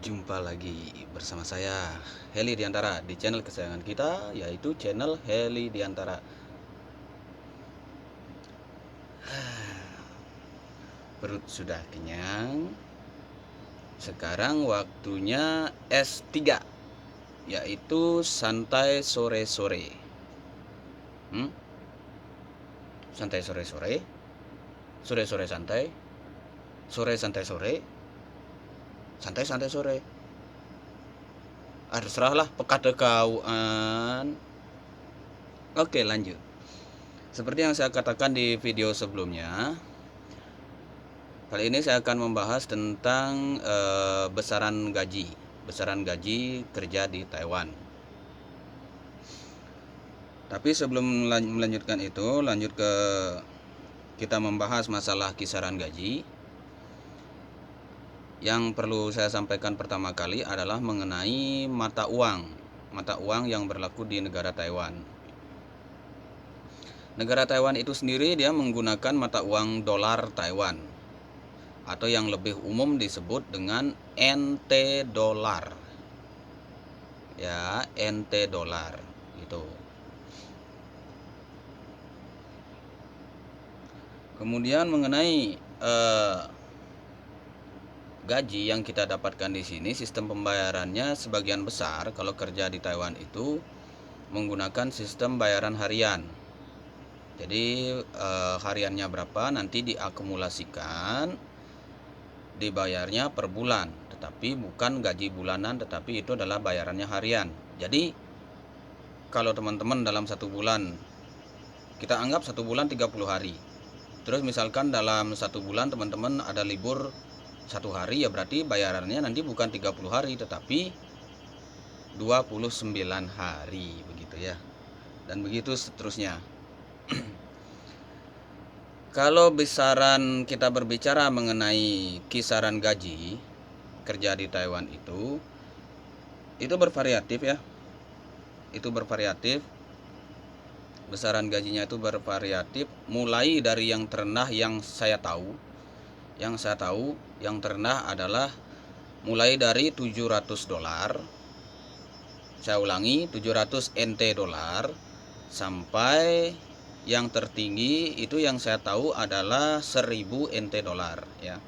Jumpa lagi bersama saya Heli Diantara di channel kesayangan kita, yaitu channel Heli Diantara. Perut sudah kenyang. Sekarang waktunya S3, yaitu santai sore-sore. Santai sore-sore, sore-sore santai, sore santai sore, santai santai sore. Terserahlah pekada kauan. Oke, lanjut. Seperti yang saya katakan di video sebelumnya, kali ini saya akan membahas tentang besaran gaji kerja di Taiwan. Tapi sebelum melanjutkan itu, lanjut ke kita membahas masalah kisaran gaji. Yang perlu saya sampaikan pertama kali adalah mengenai mata uang yang berlaku di negara Taiwan. Negara Taiwan itu sendiri dia menggunakan mata uang dolar Taiwan, atau yang lebih umum disebut dengan NT dolar. Ya, NT dolar itu. Kemudian mengenai gaji yang kita dapatkan di sini, sistem pembayarannya sebagian besar kalau kerja di Taiwan itu menggunakan sistem bayaran harian. Jadi hariannya berapa nanti diakumulasikan, dibayarnya per bulan, tetapi bukan gaji bulanan, tetapi itu adalah bayarannya harian. Jadi kalau teman-teman dalam satu bulan, kita anggap satu bulan 30 hari. Terus misalkan dalam satu bulan teman-teman ada libur satu hari, ya berarti bayarannya nanti bukan 30 hari tetapi 29 hari, begitu ya. Dan begitu seterusnya. Kalau besaran kita berbicara mengenai kisaran gaji kerja di Taiwan itu bervariatif ya. Itu bervariatif. Besaran gajinya itu bervariatif mulai dari yang terendah yang saya tahu. Yang terendah adalah mulai dari 700 dolar. Saya ulangi, 700 NT dolar sampai yang tertinggi itu yang saya tahu adalah 1000 NT dolar ya.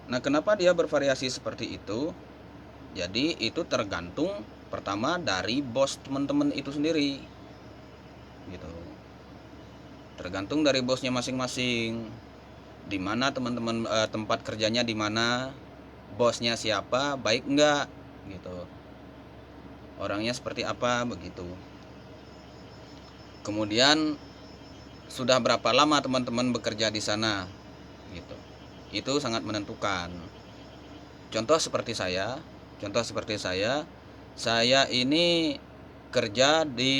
Nah, kenapa dia bervariasi seperti itu? Jadi itu tergantung pertama dari bos teman-teman itu sendiri. Gitu. Tergantung dari bosnya masing-masing. Di mana teman-teman tempat kerjanya di mana, bosnya siapa, baik enggak gitu. Orangnya seperti apa begitu. Kemudian sudah berapa lama teman-teman bekerja di sana gitu. Itu sangat menentukan. Contoh seperti saya, saya ini kerja di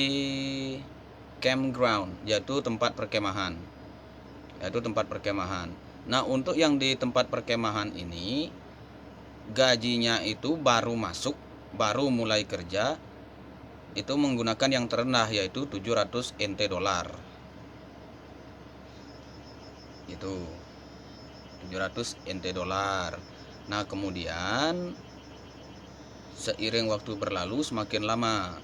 campground, yaitu tempat perkemahan. Nah, untuk yang di tempat perkemahan ini gajinya itu baru mulai kerja itu menggunakan yang terendah, yaitu 700 NT dolar. Itu 700 NT dolar. Nah, kemudian seiring waktu berlalu, semakin lama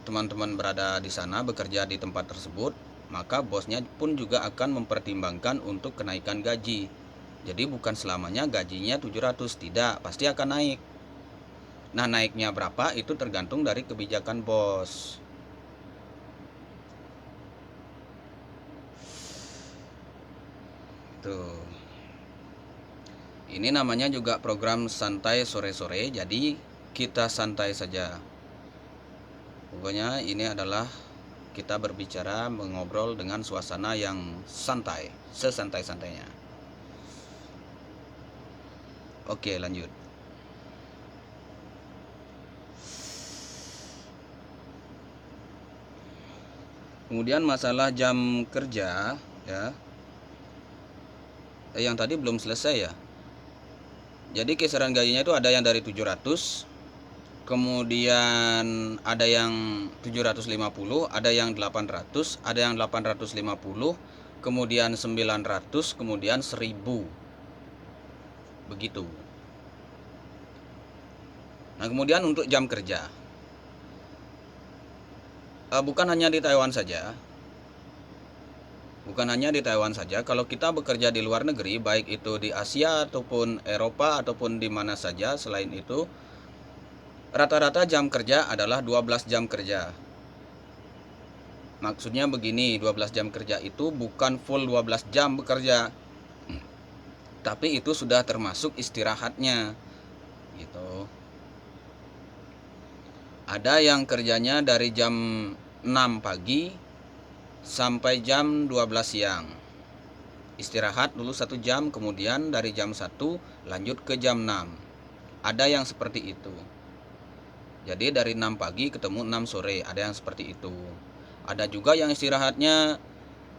teman-teman berada di sana bekerja di tempat tersebut, maka bosnya pun juga akan mempertimbangkan untuk kenaikan gaji. Jadi bukan selamanya gajinya 700, tidak, pasti akan naik. Nah, naiknya berapa itu tergantung dari kebijakan bos. Tuh. Ini namanya juga program santai sore-sore, jadi kita santai saja. Pokoknya ini adalah kita berbicara, mengobrol dengan suasana yang santai, sesantai-santainya. Oke, lanjut. Kemudian masalah jam kerja ya. Yang tadi belum selesai ya. Jadi kisaran gajinya itu ada yang dari 700, kemudian ada yang 750, ada yang 800, ada yang 850, kemudian 900, kemudian 1000. Begitu. Nah, kemudian untuk jam kerja, bukan hanya di Taiwan saja. Bukan hanya di Taiwan saja, kalau kita bekerja di luar negeri, baik itu di Asia ataupun Eropa ataupun di mana saja selain itu, rata-rata jam kerja adalah 12 jam kerja. Maksudnya begini, 12 jam kerja itu bukan full 12 jam bekerja, tapi itu sudah termasuk istirahatnya gitu. Ada yang kerjanya dari jam 6 pagi sampai jam 12 siang. Istirahat dulu 1 jam, kemudian dari jam 1 lanjut ke jam 6. Ada yang seperti itu. Jadi dari 6 pagi ketemu 6 sore, ada yang seperti itu. Ada juga yang istirahatnya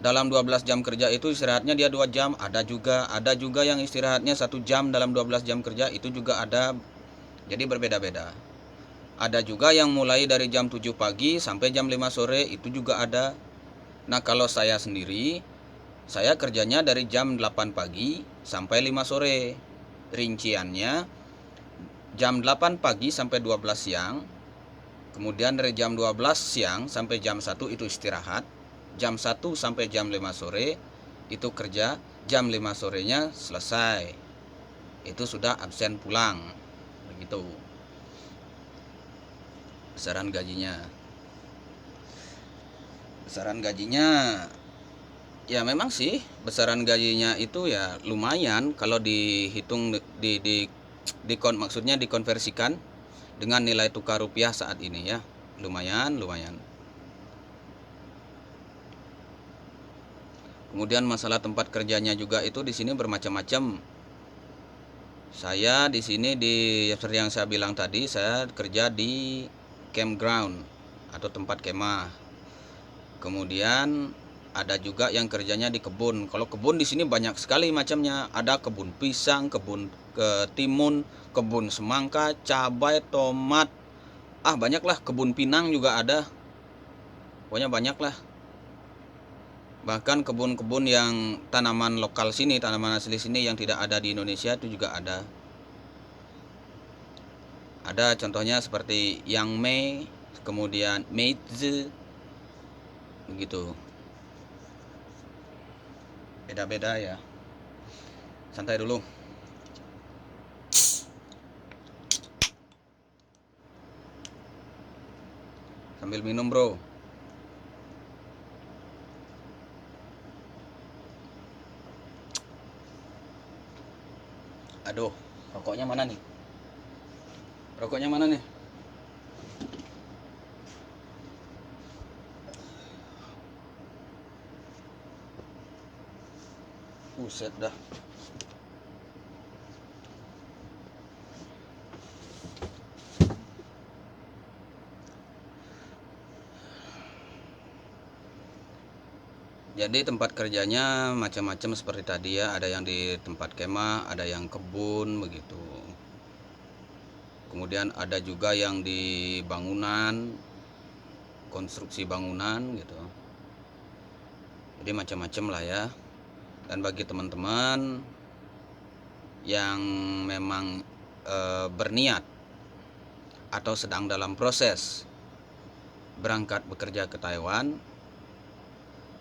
dalam 12 jam kerja itu istirahatnya dia 2 jam, ada juga yang istirahatnya 1 jam dalam 12 jam kerja, itu juga ada. Jadi berbeda-beda. Ada juga yang mulai dari jam 7 pagi sampai jam 5 sore, itu juga ada. Nah, kalau saya sendiri, saya kerjanya dari jam 8 pagi sampai 5 sore. Rinciannya jam 8 pagi sampai 12 siang. Kemudian dari jam 12 siang sampai jam 1 itu istirahat. Jam 1 sampai jam 5 sore itu kerja. Jam 5 sorenya selesai. Itu sudah absen pulang. Begitu. Besaran gajinya. Besaran gajinya ya memang sih, besaran gajinya itu ya lumayan kalau dihitung maksudnya dikonversikan dengan nilai tukar rupiah saat ini ya. Lumayan. Kemudian masalah tempat kerjanya juga itu di sini bermacam-macam. Saya di sini seperti yang saya bilang tadi, saya kerja di campground atau tempat kemah. Kemudian ada juga yang kerjanya di kebun. Kalau kebun di sini banyak sekali macamnya. Ada kebun pisang, kebun timun, kebun semangka, cabai, tomat. Banyaklah, kebun pinang juga ada. Pokoknya banyaklah. Bahkan kebun-kebun yang tanaman lokal sini, tanaman asli sini yang tidak ada di Indonesia itu juga ada. Ada contohnya seperti yang mei, kemudian meizi, begitu. Beda-beda ya. Santai dulu. Sambil minum, bro. Aduh, rokoknya mana nih? Rokoknya mana nih? Buset dah. Jadi tempat kerjanya macam-macam seperti tadi ya, ada yang di tempat kemah, ada yang kebun begitu. Kemudian ada juga yang di bangunan, konstruksi bangunan gitu. Jadi macam-macam lah ya. Dan bagi teman-teman yang memang berniat atau sedang dalam proses berangkat bekerja ke Taiwan,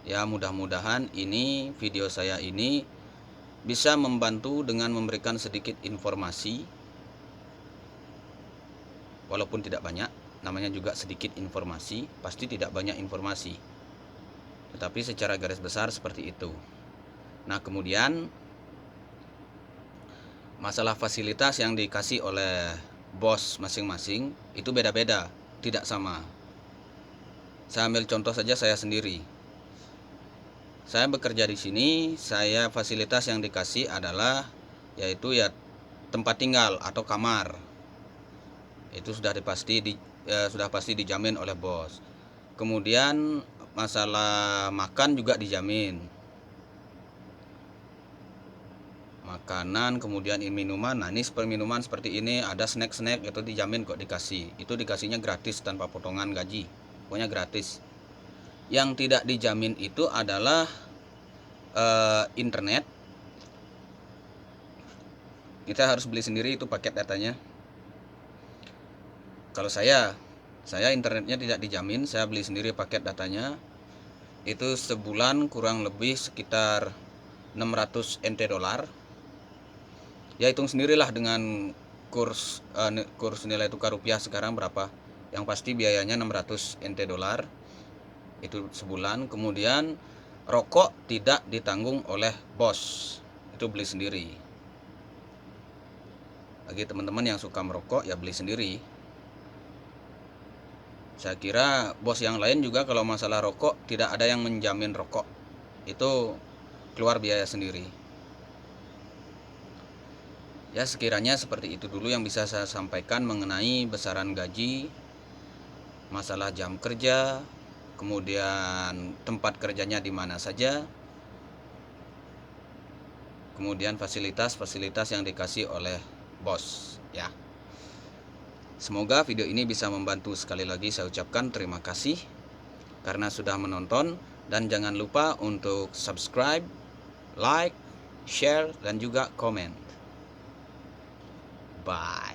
ya mudah-mudahan ini video saya ini bisa membantu dengan memberikan sedikit informasi, walaupun tidak banyak, namanya juga sedikit informasi, pasti tidak banyak informasi, tetapi secara garis besar seperti itu. Nah, kemudian masalah fasilitas yang dikasih oleh bos masing-masing itu beda-beda, tidak sama. Saya ambil contoh saja saya sendiri. Saya bekerja di sini, saya fasilitas yang dikasih adalah yaitu ya tempat tinggal atau kamar. Itu sudah pasti dijamin oleh bos. Kemudian masalah makan juga dijamin. Makanan, kemudian minuman. Nah, ini minuman seperti ini, ada snack-snack itu dijamin kok dikasih. Itu dikasihnya gratis tanpa potongan gaji. Pokoknya gratis. Yang tidak dijamin itu adalah internet. Kita harus beli sendiri itu paket datanya. Kalau saya internetnya tidak dijamin, saya beli sendiri paket datanya. Itu sebulan kurang lebih sekitar 600 NT dolar. Ya hitung sendirilah dengan kurs nilai tukar rupiah sekarang berapa. Yang pasti biayanya 600 NT dolar. Itu sebulan. Kemudian rokok tidak ditanggung oleh bos. Itu beli sendiri. Bagi teman-teman yang suka merokok ya beli sendiri. Saya kira bos yang lain juga kalau masalah rokok tidak ada yang menjamin rokok. Itu keluar biaya sendiri. Ya sekiranya seperti itu dulu yang bisa saya sampaikan mengenai besaran gaji, masalah jam kerja, kemudian tempat kerjanya di mana saja, kemudian fasilitas-fasilitas yang dikasih oleh bos ya. Semoga video ini bisa membantu. Sekali lagi saya ucapkan terima kasih karena sudah menonton, dan jangan lupa untuk subscribe, like, share, dan juga komen. Bye.